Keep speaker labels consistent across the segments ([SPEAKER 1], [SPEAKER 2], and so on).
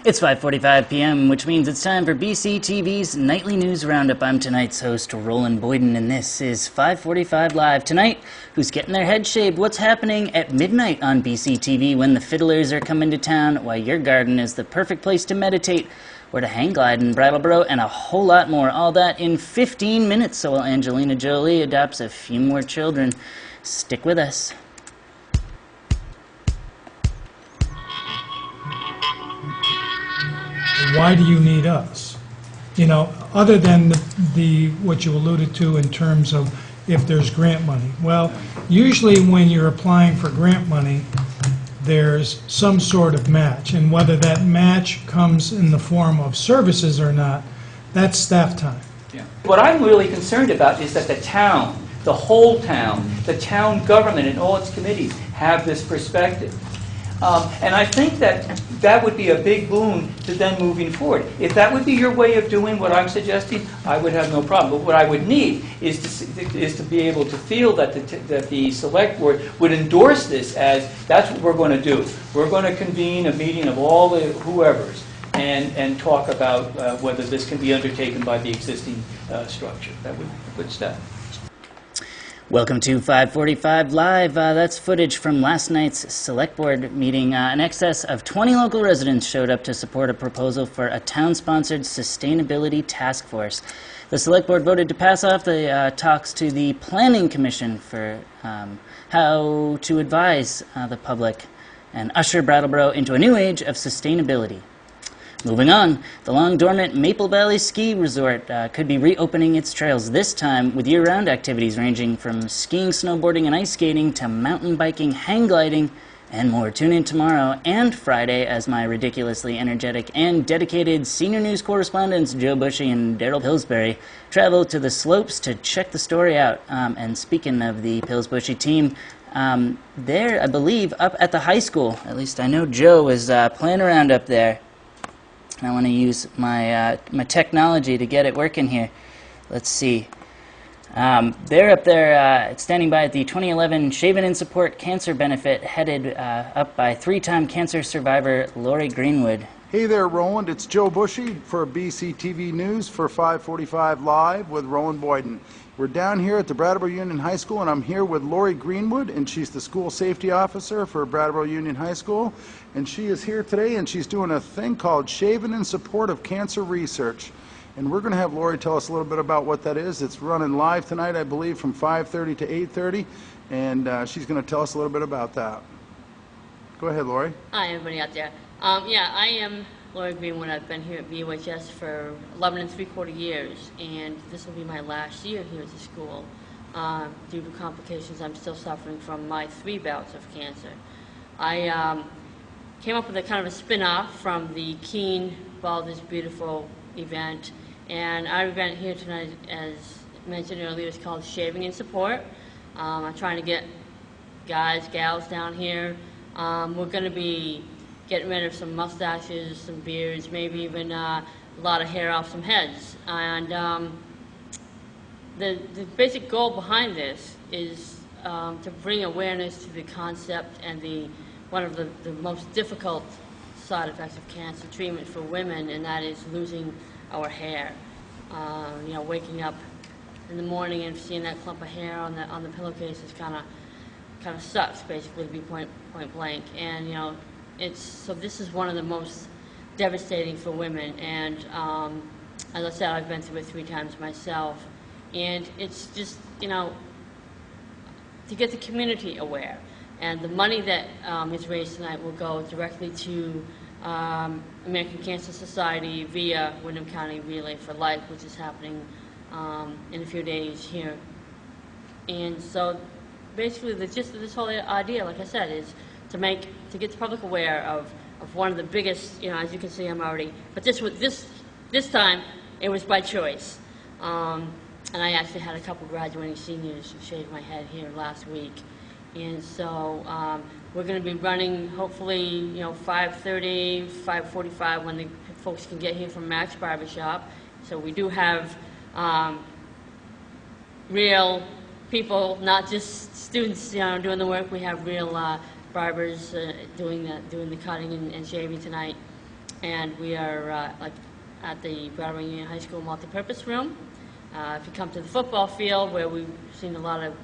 [SPEAKER 1] It's 5:45 p.m., which means it's time for BCTV's Nightly News Roundup. I'm tonight's host, Roland Boyden, and this is 5:45 Live. Tonight, who's getting their head shaved? What's happening at midnight on BCTV when the fiddlers are coming to town? Why your garden is the perfect place to meditate, or to hang glide in Brattleboro, and a whole lot more. All that in 15 minutes, so while Angelina Jolie adopts a few more children. Stick with us.
[SPEAKER 2] Why do you need us? You know, other than the what you alluded to in terms of if there's grant money. Well, usually when you're applying for grant money, there's some sort of match, and whether that match comes in the form of services or not, that's staff time.
[SPEAKER 3] Yeah. What I'm really concerned about is that the town, the whole town, the town government and all its committees have this perspective. And I think that that would be a big boon to them moving forward. If that would be your way of doing what I'm suggesting, I would have no problem. But what I would need is to be able to feel that the select board would endorse this as that's what we're going to do. We're going to convene a meeting of all the whoever's and talk about whether this can be undertaken by the existing structure. That would be a good step.
[SPEAKER 1] Welcome to 5:45 Live. That's footage from last night's Select Board meeting. In excess of 20 local residents showed up to support a proposal for a town-sponsored sustainability task force. The Select Board voted to pass off the talks to the Planning Commission for how to advise the public and usher Brattleboro into a new age of sustainability. Moving on, the long-dormant Maple Valley Ski Resort could be reopening its trails, this time with year-round activities ranging from skiing, snowboarding, and ice skating to mountain biking, hang gliding, and more. Tune in tomorrow and Friday as my ridiculously energetic and dedicated senior news correspondents Joe Bushy and Daryl Pillsbury travel to the slopes to check the story out. And speaking of the Pillsbury team, they're, I believe, up at the high school. At least I know Joe is playing around up there. I want to use my my technology to get it working here. Let's see. They're up there standing by at the 2011 Shaving in Support Cancer Benefit, headed up by three-time cancer survivor Lori Greenwood.
[SPEAKER 4] Hey there, Roland. It's Joe Bushy for BCTV News for 5:45 Live with Roland Boyden. We're down here at the Brattleboro Union High School, and I'm here with Lori Greenwood, and she's the school safety officer for Brattleboro Union High School. And she is here today, and she's doing a thing called Shaving in Support of Cancer Research. And we're going to have Lori tell us a little bit about what that is. It's running live tonight, I believe, from 5:30 to 8:30, and she's going to tell us a little bit about that. Go ahead, Lori.
[SPEAKER 5] Hi, everybody out there. Yeah, I am Lori Greenwood. I've been here at BUHS for 11 3/4 years, and this will be my last year here at the school. Due to complications, I'm still suffering from my 3 bouts of cancer. I came up with a kind of a spin-off from the Keen Baldur's Beautiful event, and our event here tonight, as mentioned earlier, is called Shaving in Support. I'm trying to get guys, gals down here. We're going to be getting rid of some mustaches, some beards, maybe even a lot of hair off some heads. And the basic goal behind this is to bring awareness to the concept and one of the most difficult side effects of cancer treatment for women, and that is losing our hair. You know, waking up in the morning and seeing that clump of hair on the pillowcase is kind of sucks, basically, to be point blank. And you know, so this is one of the most devastating for women, and as I said, I've been through it 3 times myself, and it's just, you know, to get the community aware. And the money that is raised tonight will go directly to American Cancer Society via Windham County Relay for Life, which is happening in a few days here. And so basically the gist of this whole idea, like I said, is to get the public aware of one of the biggest, you know, as you can see, I'm already, but this time it was by choice. And I actually had a couple graduating seniors who shaved my head here last week. And so we're going to be running, hopefully, you know, 5:30, 5:45 when the folks can get here from Max Barbershop. So we do have real people, not just students, you know, doing the work. We have real barbers doing the cutting and shaving tonight. And we are at the Brattleboro Union High School multipurpose room. If you come to the football field, where we've seen a lot of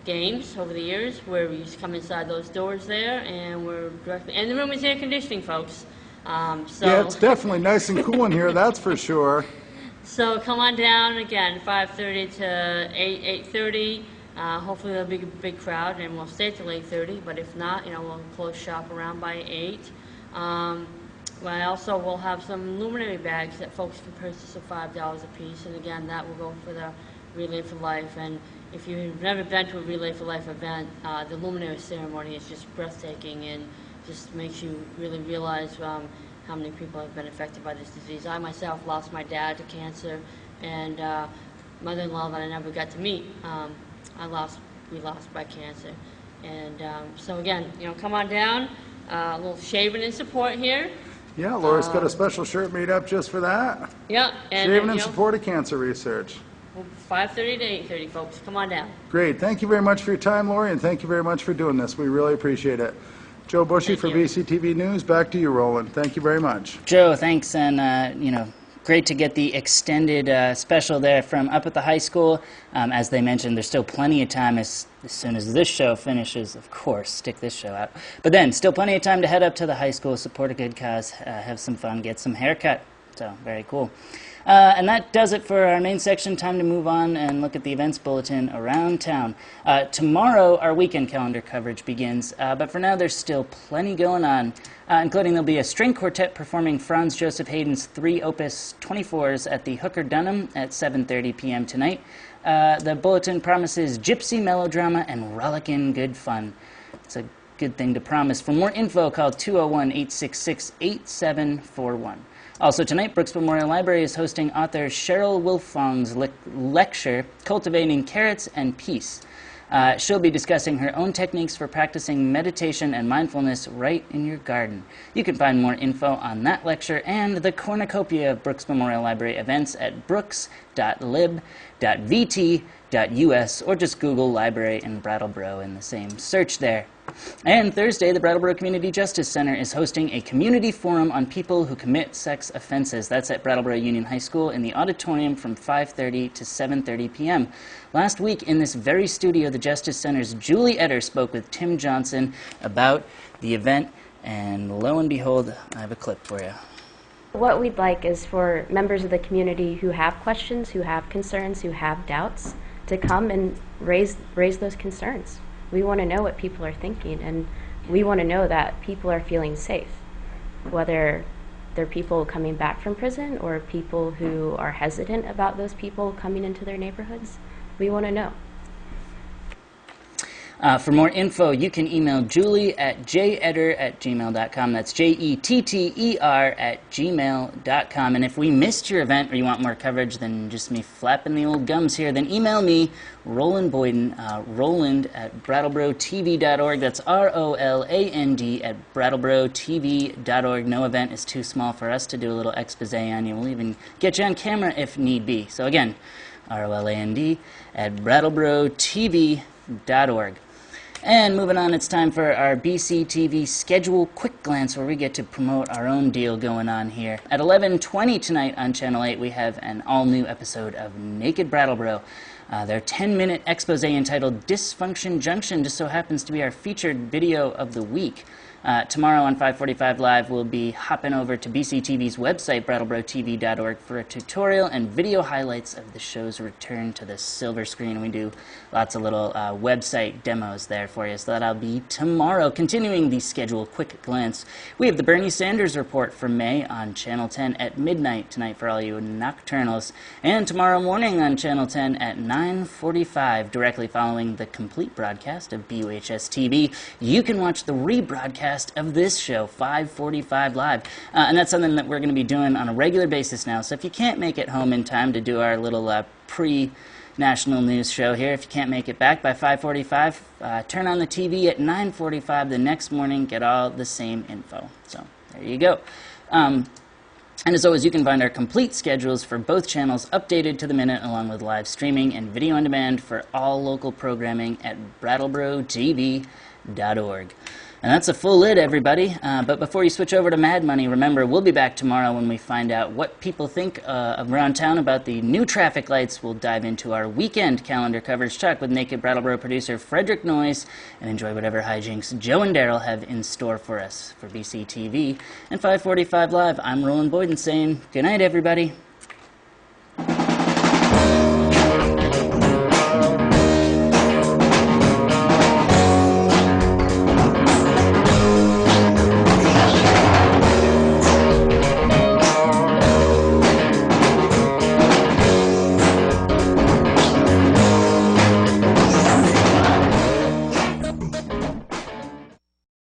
[SPEAKER 5] games over the years, where we used to come inside those doors there, and we're directly, and the room is air conditioning, folks.
[SPEAKER 4] Yeah, it's definitely nice and cool in here, that's for sure.
[SPEAKER 5] So come on down again, 5:30 to 8:30. Hopefully there'll be a big crowd, and we'll stay till 8:30. But if not, we'll close shop around by 8. But also we'll have some luminary bags that folks can purchase at $5 a piece, and again, that will go for the Relay for Life. And if you've never been to a Relay for Life event, the luminary ceremony is just breathtaking and just makes you really realize how many people have been affected by this disease. I myself lost my dad to cancer, and mother-in-law that I never got to meet, we lost by cancer. And so again, come on down, a little shaving and support here.
[SPEAKER 4] Yeah, Laura's got a special shirt made up just for that.
[SPEAKER 5] Yeah. And,
[SPEAKER 4] Shaving in support of cancer research.
[SPEAKER 5] 5:30 to 8:30, folks. Come on down.
[SPEAKER 4] Great. Thank you very much for your time, Lori, and thank you very much for doing this. We really appreciate it. Joe Bushy for BCTV News. Back to you, Roland. Thank you very much.
[SPEAKER 1] Joe, thanks, and great to get the extended special there from up at the high school. As they mentioned, there's still plenty of time as soon as this show finishes, of course, stick this show out. But then, still plenty of time to head up to the high school, support a good cause, have some fun, get some haircut. So, very cool. And that does it for our main section. Time to move on and look at the events bulletin around town. Tomorrow, our weekend calendar coverage begins, but for now, there's still plenty going on, including there'll be a string quartet performing Franz Joseph Haydn's 3 Opus 24s at the Hooker Dunham at 7:30 p.m. tonight. The bulletin promises gypsy melodrama and rollicking good fun. It's a good thing to promise. For more info, call 201-866-8741. Also tonight, Brooks Memorial Library is hosting author Cheryl Wilfong's lecture, Cultivating Carrots and Peace. She'll be discussing her own techniques for practicing meditation and mindfulness right in your garden. You can find more info on that lecture and the cornucopia of Brooks Memorial Library events at brooks.lib.vt.us, or just Google Library in Brattleboro in the same search there. And Thursday, the Brattleboro Community Justice Center is hosting a community forum on people who commit sex offenses. That's at Brattleboro Union High School in the auditorium from 5:30 to 7:30 p.m. Last week, in this very studio, the Justice Center's Julie Etter spoke with Tim Johnson about the event, and lo and behold, I have a clip for you.
[SPEAKER 6] What we'd like is for members of the community who have questions, who have concerns, who have doubts, to come and raise those concerns. We want to know what people are thinking, and we want to know that people are feeling safe, whether they're people coming back from prison or people who are hesitant about those people coming into their neighborhoods. We want to know.
[SPEAKER 1] For more info, you can email Julie at jetter@gmail.com. That's jetter@gmail.com. And if we missed your event or you want more coverage than just me flapping the old gums here, then email me, Roland Boyden, roland@brattleboro.tv.org. That's ROLAND @brattleboro.tv.org. No event is too small for us to do a little expose on you. We'll even get you on camera if need be. So again, ROLAND @brattleboro.tv.org. And moving on, it's time for our BCTV schedule quick glance, where we get to promote our own deal going on here. At 11:20 tonight on Channel 8, we have an all-new episode of Naked Brattleboro. Their 10-minute expose entitled Dysfunction Junction just so happens to be our featured video of the week. Tomorrow on 545 Live, we'll be hopping over to BCTV's website, brattleboro.tv.org, for a tutorial and video highlights of the show's return to the silver screen. We do lots of little website demos there for you, so that'll be tomorrow. Continuing the schedule quick glance, we have the Bernie Sanders Report for May on Channel 10 at midnight tonight for all you nocturnals, and tomorrow morning on Channel 10 at 9:45, directly following the complete broadcast of BUHS TV. You can watch the rebroadcast of this show, 545 Live. And that's something that we're going to be doing on a regular basis now. So if you can't make it home in time to do our little pre-national news show here, if you can't make it back by 545, turn on the TV at 9:45 the next morning, get all the same info. So there you go. And as always, you can find our complete schedules for both channels updated to the minute, along with live streaming and video on demand for all local programming at brattleboro.tv.org. And that's a full lid, everybody. But before you switch over to Mad Money, remember, we'll be back tomorrow when we find out what people think around town about the new traffic lights. We'll dive into our weekend calendar coverage, talk with Naked Brattleboro producer Frederick Noyes, and enjoy whatever hijinks Joe and Daryl have in store for us. For BCTV and 545 Live, I'm Roland Boyden saying good night, everybody.